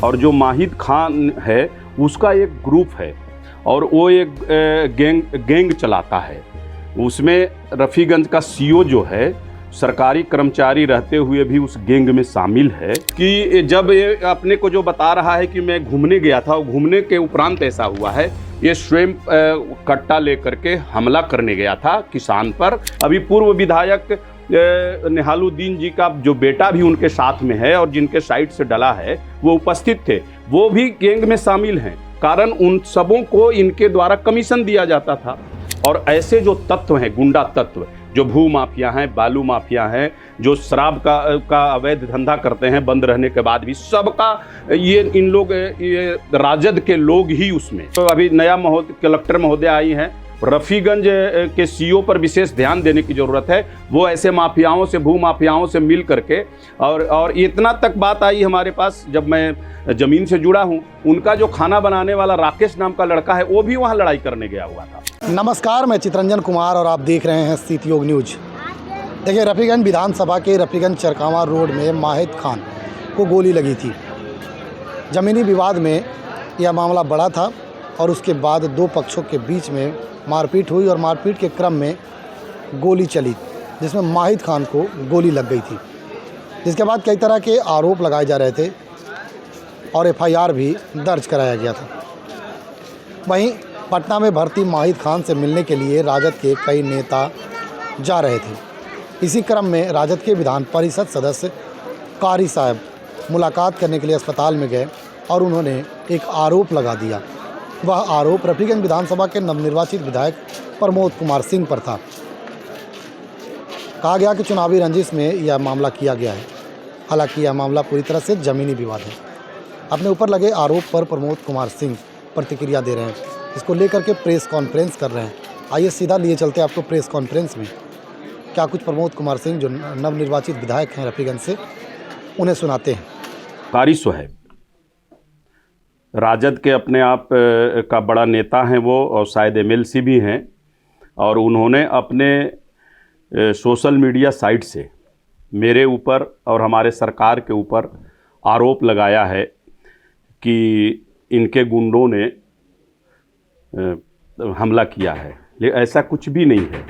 और जो माहिद खान है उसका एक ग्रुप है और वो एक गैंग चलाता है। उसमें रफ़ीगंज का सीओ जो है सरकारी कर्मचारी रहते हुए भी उस गैंग में शामिल है। कि जब ये अपने को जो बता रहा है कि मैं घूमने गया था, वो घूमने के उपरांत ऐसा हुआ है, ये स्वयं कट्टा लेकर के हमला करने गया था किसान पर। अभी पूर्व विधायक निहालुद्दीन जी का जो बेटा भी उनके साथ में है और जिनके साइड से डला है वो उपस्थित थे, वो भी गैंग में शामिल हैं। कारण उन सबों को इनके द्वारा कमीशन दिया जाता था। और ऐसे जो तत्व हैं, गुंडा तत्व, जो भू माफिया हैं, बालू माफिया हैं, जो शराब का अवैध धंधा करते हैं बंद रहने के बाद भी, सबका ये इन लोग ये राजद के लोग ही उसमें। तो अभी नया कलेक्टर महोदय आई हैं, रफ़ीगंज के सीओ पर विशेष ध्यान देने की ज़रूरत है। वो ऐसे माफियाओं से, भू माफियाओं से मिल करके और इतना तक बात आई हमारे पास, जब मैं ज़मीन से जुड़ा हूँ, उनका जो खाना बनाने वाला राकेश नाम का लड़का है वो भी वहाँ लड़ाई करने गया हुआ था। नमस्कार, मैं चितरंजन कुमार और आप देख रहे हैं स्थित योग न्यूज। देखिए, रफ़ीगंज विधानसभा के रफ़ीगंज चरकावा रोड में माहिद खान को गोली लगी थी। ज़मीनी विवाद में यह मामला बड़ा था और उसके बाद दो पक्षों के बीच में मारपीट हुई और मारपीट के क्रम में गोली चली, जिसमें माहिद खान को गोली लग गई थी। जिसके बाद कई तरह के आरोप लगाए जा रहे थे और एफआईआर भी दर्ज कराया गया था। वहीं पटना में भर्ती माहिद खान से मिलने के लिए राजद के कई नेता जा रहे थे। इसी क्रम में राजद के विधान परिषद सदस्य कारी साहब मुलाकात करने के लिए अस्पताल में गए और उन्होंने एक आरोप लगा दिया। वह आरोप रफ़ीगंज विधानसभा के नवनिर्वाचित विधायक प्रमोद कुमार सिंह पर था। कहा गया कि चुनावी रंजिश में यह मामला किया गया है। हालांकि यह मामला पूरी तरह से ज़मीनी विवाद है। अपने ऊपर लगे आरोप पर प्रमोद कुमार सिंह प्रतिक्रिया दे रहे हैं, इसको लेकर के प्रेस कॉन्फ्रेंस कर रहे हैं। आइए सीधा लिए चलते हैं आपको प्रेस कॉन्फ्रेंस में। क्या कुछ प्रमोद कुमार सिंह जो नवनिर्वाचित विधायक हैं रफ़ीगंज से, उन्हें सुनाते हैं। कारी साहब राजद के अपने आप का बड़ा नेता हैं वो, और शायद एमएलसी भी हैं, और उन्होंने अपने सोशल मीडिया साइट से मेरे ऊपर और हमारे सरकार के ऊपर आरोप लगाया है कि इनके गुंडों ने हमला किया है। लेकिन ऐसा कुछ भी नहीं है।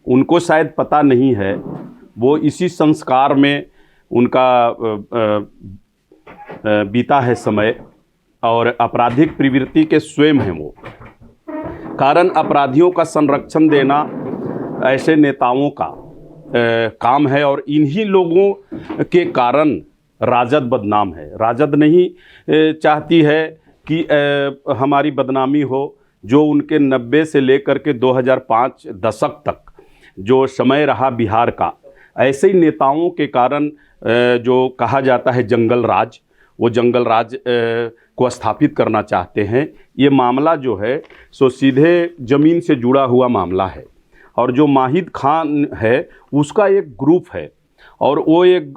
उनको शायद पता नहीं है, वो इसी संस्कार में उनका बीता है समय, और आपराधिक प्रवृत्ति के स्वयं हैं वो। कारण अपराधियों का संरक्षण देना ऐसे नेताओं का काम है, और इन्हीं लोगों के कारण राजद बदनाम है। राजद नहीं चाहती है कि हमारी बदनामी हो। जो उनके 90 से लेकर के 2005 दशक तक जो समय रहा बिहार का, ऐसे ही नेताओं के कारण जो कहा जाता है जंगल राज, वो जंगल राज को स्थापित करना चाहते हैं। ये मामला जो है सो सीधे ज़मीन से जुड़ा हुआ मामला है। और जो माहिद खान है उसका एक ग्रुप है और वो एक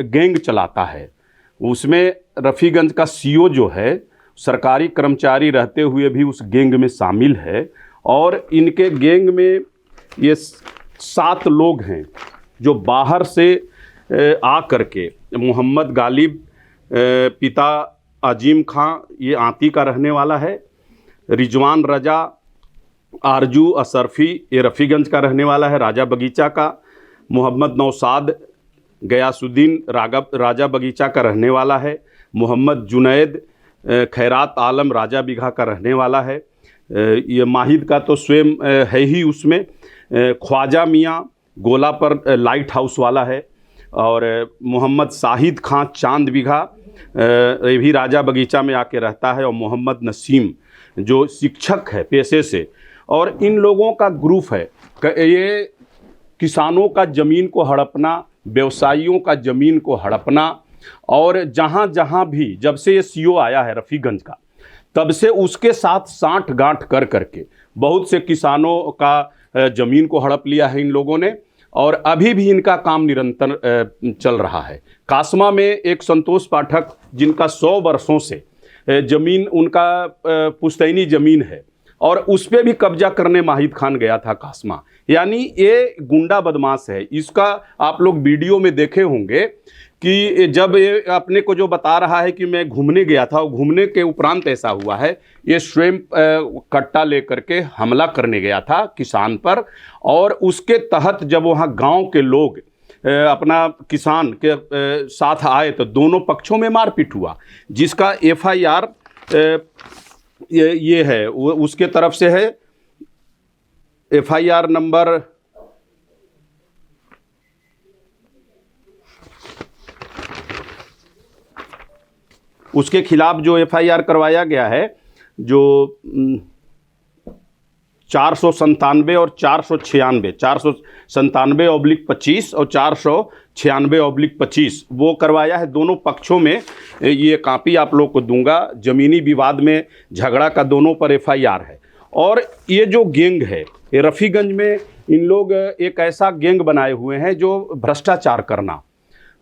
गैंग चलाता है। उसमें रफ़ीगंज का सीओ जो है सरकारी कर्मचारी रहते हुए भी उस गैंग में शामिल है। और इनके गैंग में ये 7 लोग हैं जो बाहर से आ करके, मोहम्मद गालिब पिता अजीम खां, ये आंती का रहने वाला है। रिजवान रजा आरजू अशरफी, ये रफ़ीगंज का रहने वाला है, राजा बगीचा का। मोहम्मद नौसाद गयासुद्दीन राजा बगीचा का रहने वाला है। मोहम्मद जुनैद खैरात आलम राजा बिघा का रहने वाला है। ये माहिद का तो स्वयं है ही उसमें। ख्वाजा मियाँ गोला पर लाइट हाउस वाला है। और मोहम्मद शाहिद खां चांद बिघा, ये भी राजा बगीचा में आके रहता है। और मोहम्मद नसीम जो शिक्षक है पेशे से। और इन लोगों का ग्रुप है। ये किसानों का ज़मीन को हड़पना, व्यवसायियों का ज़मीन को हड़पना, और जहाँ जहाँ भी जब से ये सीओ आया है रफ़ीगंज का, तब से उसके साथ साठ गांठ कर करके बहुत से किसानों का ज़मीन को हड़प लिया है इन लोगों ने। और अभी भी इनका काम निरंतर चल रहा है। कासमा में एक संतोष पाठक, जिनका 100 वर्षों से ज़मीन उनका पुश्तैनी ज़मीन है, और उस पर भी कब्जा करने माहिद खान गया था कासमा। यानी ये गुंडा बदमाश है। इसका आप लोग वीडियो में देखे होंगे कि जब ये अपने को जो बता रहा है कि मैं घूमने गया था, और घूमने के उपरांत ऐसा हुआ है, ये स्वयं कट्टा लेकर के हमला करने गया था किसान पर, और उसके तहत जब वहाँ गांव के लोग अपना किसान के साथ आए तो दोनों पक्षों में मारपीट हुआ, जिसका एफआईआर ये है, वो उसके तरफ से है। एफआईआर नंबर उसके खिलाफ जो एफआईआर करवाया गया है, जो 497 और 497/25 और 496/25 वो करवाया है। दोनों पक्षों में ये कॉपी आप लोग को दूंगा। ज़मीनी विवाद में झगड़ा का दोनों पर एफआईआर है। और ये जो गैंग है, ये रफ़ीगंज में इन लोग एक ऐसा गैंग बनाए हुए हैं जो भ्रष्टाचार करना,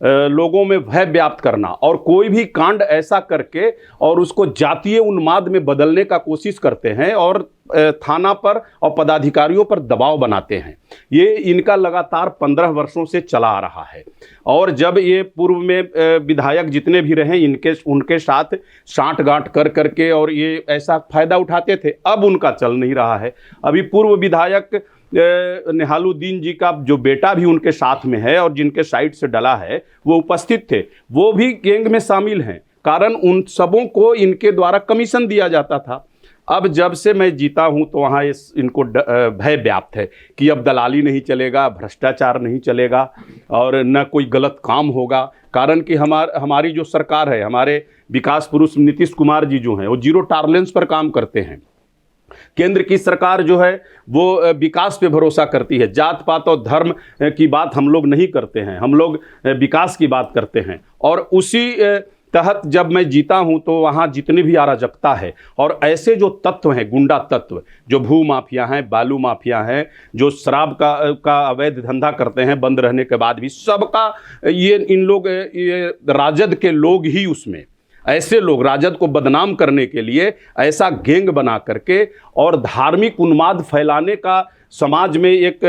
लोगों में भय व्याप्त करना, और कोई भी कांड ऐसा करके और उसको जातीय उन्माद में बदलने का कोशिश करते हैं और थाना पर और पदाधिकारियों पर दबाव बनाते हैं। ये इनका लगातार 15 वर्षों से चला आ रहा है। और जब ये पूर्व में विधायक जितने भी रहे उनके साथ साँठ-गाँठ कर करके और ये ऐसा फायदा उठाते थे, अब उनका चल नहीं रहा है। अभी पूर्व विधायक निहालुद्दीन जी का जो बेटा भी उनके साथ में है और जिनके साइड से डला है, वो उपस्थित थे, वो भी गैंग में शामिल हैं। कारण उन सबों को इनके द्वारा कमीशन दिया जाता था। अब जब से मैं जीता हूं तो वहाँ इनको भय व्याप्त है कि अब दलाली नहीं चलेगा, भ्रष्टाचार नहीं चलेगा और न कोई गलत काम होगा। कारण कि हमारी जो सरकार है, हमारे विकास पुरुष नीतीश कुमार जी जो हैं, वो जीरो टॉलरेंस पर काम करते हैं। केंद्र की सरकार जो है वो विकास पे भरोसा करती है। जात पात और धर्म की बात हम लोग नहीं करते हैं, हम लोग विकास की बात करते हैं। और उसी तहत जब मैं जीता हूं तो वहां जितनी भी अराजकता है और ऐसे जो तत्व हैं, गुंडा तत्व, जो भू माफिया हैं, बालू माफिया हैं, जो शराब का अवैध धंधा करते हैं बंद रहने के बाद भी, सबका इन लोग, ये राजद के लोग ही उसमें, ऐसे लोग राजद को बदनाम करने के लिए ऐसा गैंग बना करके और धार्मिक उन्माद फैलाने का समाज में एक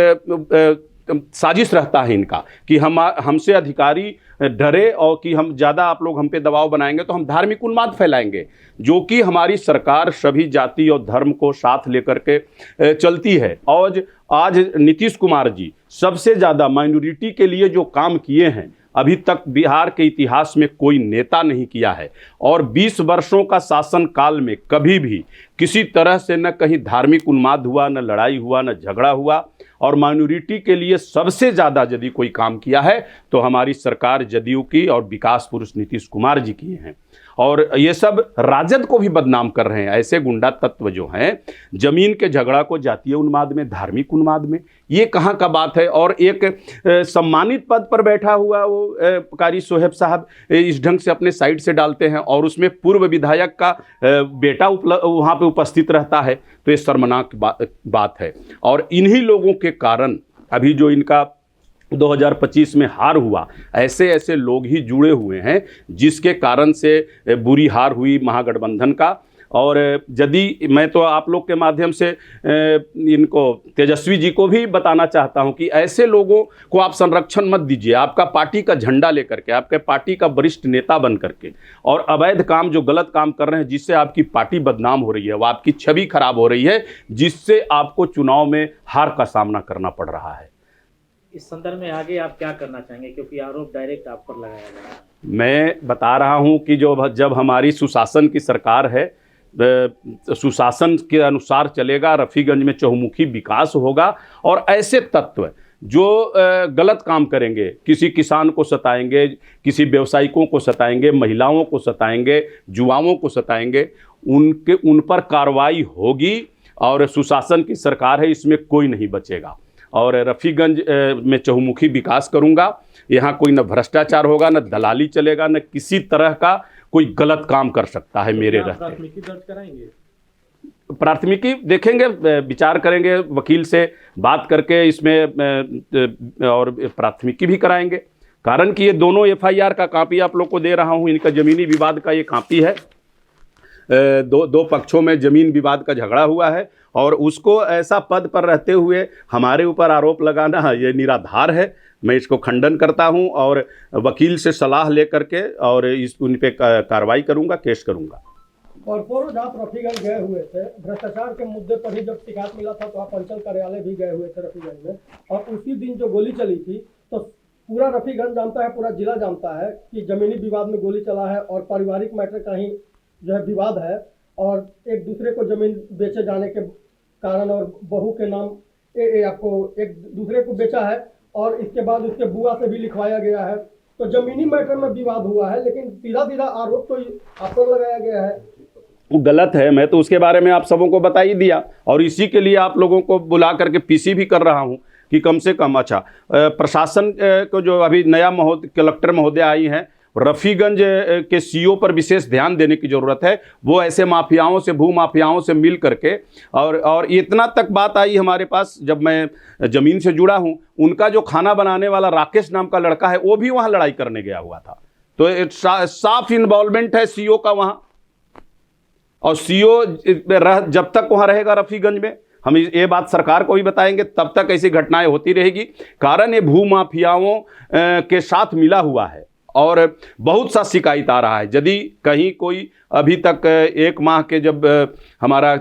साजिश रहता है इनका कि हमसे अधिकारी डरे और कि हम ज़्यादा आप लोग हम पे दबाव बनाएंगे तो हम धार्मिक उन्माद फैलाएंगे, जो कि हमारी सरकार सभी जाति और धर्म को साथ लेकर के चलती है। और आज नीतीश कुमार जी सबसे ज़्यादा माइनॉरिटी के लिए जो काम किए हैं, अभी तक बिहार के इतिहास में कोई नेता नहीं किया है। और 20 वर्षों का शासन काल में कभी भी किसी तरह से न कहीं धार्मिक उन्माद हुआ, न लड़ाई हुआ, न झगड़ा हुआ। और माइनॉरिटी के लिए सबसे ज़्यादा यदि कोई काम किया है तो हमारी सरकार जदयू की और विकास पुरुष नीतीश कुमार जी किए हैं। और ये सब राजद को भी बदनाम कर रहे हैं। ऐसे गुंडा तत्व जो हैं, जमीन के झगड़ा को जातीय उन्माद में, धार्मिक उन्माद में, ये कहाँ का बात है। और एक सम्मानित पद पर बैठा हुआ वो कारी सोहेब साहब इस ढंग से अपने साइड से डालते हैं और उसमें पूर्व विधायक का बेटा वहाँ पे उपस्थित रहता है, तो ये शर्मनाक बात है। और इन्हीं लोगों के कारण अभी जो इनका 2025 में हार हुआ, ऐसे ऐसे लोग ही जुड़े हुए हैं जिसके कारण से बुरी हार हुई महागठबंधन का। और यदि मैं तो आप लोग के माध्यम से इनको तेजस्वी जी को भी बताना चाहता हूं कि ऐसे लोगों को आप संरक्षण मत दीजिए। आपका पार्टी का झंडा लेकर के, आपके पार्टी का वरिष्ठ नेता बन करके और अवैध काम, जो गलत काम कर रहे हैं, जिससे आपकी पार्टी बदनाम हो रही है, वो आपकी छवि खराब हो रही है, जिससे आपको चुनाव में हार का सामना करना पड़ रहा है। इस संदर्भ में आगे आप क्या करना चाहेंगे, क्योंकि आरोप डायरेक्ट आप पर लगाया जा रहा है? मैं बता रहा हूं कि जब हमारी सुशासन की सरकार है, सुशासन के अनुसार चलेगा, रफ़ीगंज में चहुमुखी विकास होगा। और ऐसे तत्व जो गलत काम करेंगे, किसी किसान को सताएंगे, किसी व्यवसायिकों को सताएंगे, महिलाओं को सताएंगे, युवाओं को सताएंगे, उन पर कार्रवाई होगी। और सुशासन की सरकार है, इसमें कोई नहीं बचेगा। और रफ़ीगंज में चहुमुखी विकास करूंगा। यहाँ कोई न भ्रष्टाचार होगा, न दलाली चलेगा, न किसी तरह का कोई गलत काम कर सकता है मेरे रहते। प्राथमिकी दर्ज कराएंगे? प्राथमिकी देखेंगे, विचार करेंगे, वकील से बात करके इसमें और प्राथमिकी भी कराएंगे। कारण कि ये दोनों एफआईआर का कॉपी आप लोग को दे रहा हूँ। इनका ज़मीनी विवाद का ये कॉपी है। दो पक्षों में ज़मीन विवाद का झगड़ा हुआ है और उसको ऐसा पद पर रहते हुए हमारे ऊपर आरोप लगाना ये निराधार है। मैं इसको खंडन करता हूं और वकील से सलाह लेकर के और उन पे कार्रवाई करूंगा, केस करूंगा। कॉर्पोरेट आप रफीगंज गए हुए थे, भ्रष्टाचार के मुद्दे पर ही जब शिकायत मिला था तो आप अंचल कार्यालय भी गए हुए थे रफीगंज में, और उसी दिन जो गोली चली थी तो पूरा रफीगंज जानता है, पूरा जिला जानता है कि जमीनी विवाद में गोली चला है और पारिवारिक मैटर का ही जो है विवाद है, और एक दूसरे को जमीन बेचे जाने के कारण और बहू के नाम आपको एक दूसरे को बेचा है, और इसके बाद उसके बुआ से भी लिखवाया गया है। तो जमीनी मैटर में विवाद हुआ है, लेकिन सीधा सीधा आरोप तो आप पर लगाया गया है, वो गलत है। मैं तो उसके बारे में आप सबों को बता ही दिया, और इसी के लिए आप लोगों को बुला करके पीसी भी कर रहा हूं कि कम से कम अच्छा प्रशासन को जो अभी नया कलेक्टर महोदय आई हैं, रफ़ीगंज के सीओ पर विशेष ध्यान देने की ज़रूरत है। वो ऐसे माफियाओं से, भू माफियाओं से मिल करके और इतना तक बात आई हमारे पास जब मैं ज़मीन से जुड़ा हूं, उनका जो खाना बनाने वाला राकेश नाम का लड़का है वो भी वहाँ लड़ाई करने गया हुआ था। तो साफ इन्वॉल्वमेंट है सीओ का वहाँ, और सीओ जब तक वहाँ रहेगा रफ़ीगंज में, हम ये बात सरकार को भी बताएंगे, तब तक ऐसी घटनाएं होती रहेगी। कारण ये भू माफियाओं के साथ मिला हुआ है और बहुत सा शिकायत आ रहा है। यदि कहीं कोई अभी तक 1 माह के जब हमारा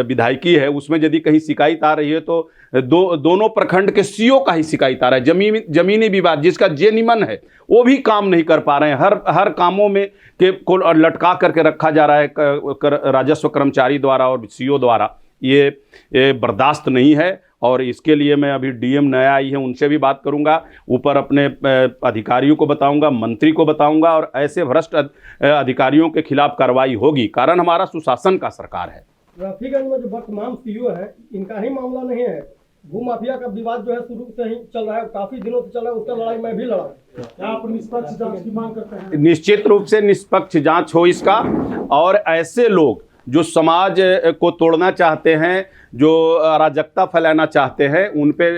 विधायकी है उसमें यदि कहीं शिकायत आ रही है तो दोनों प्रखंड के सीओ का ही शिकायत आ रहा है। जमीनी विवाद जिसका जेन्युइन है वो भी काम नहीं कर पा रहे हैं। हर कामों में के को लटका करके रखा जा रहा है राजस्व कर्मचारी द्वारा और सीओ द्वारा। ये बर्दाश्त नहीं है, और इसके लिए मैं अभी डीएम नया आई है उनसे भी बात करूंगा, ऊपर अपने अधिकारियों को बताऊंगा, मंत्री को बताऊंगा, और ऐसे भ्रष्ट अधिकारियों के खिलाफ कार्रवाई होगी। कारण हमारा सुशासन का सरकार है। रफीगंज में जो वर्तमान सीईओ है, इनका ही मामला नहीं है, भू माफिया का विवाद जो है शुरू से ही चल रहा है, काफी दिनों से चल रहा है, उसका लड़ाई मैं भी लड़ा। क्या आप निष्पक्ष जांच की मांग करते हैं? निश्चित रूप से निष्पक्ष जांच हो इसका, और ऐसे लोग जो समाज को तोड़ना चाहते हैं, जो अराजकता फैलाना चाहते हैं, उन पे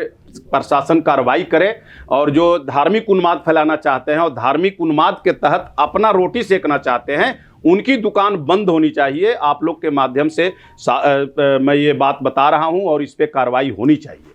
प्रशासन कार्रवाई करे, और जो धार्मिक उन्माद फैलाना चाहते हैं और धार्मिक उन्माद के तहत अपना रोटी सेकना चाहते हैं, उनकी दुकान बंद होनी चाहिए। आप लोग के माध्यम से मैं ये बात बता रहा हूं और इस पे कार्रवाई होनी चाहिए।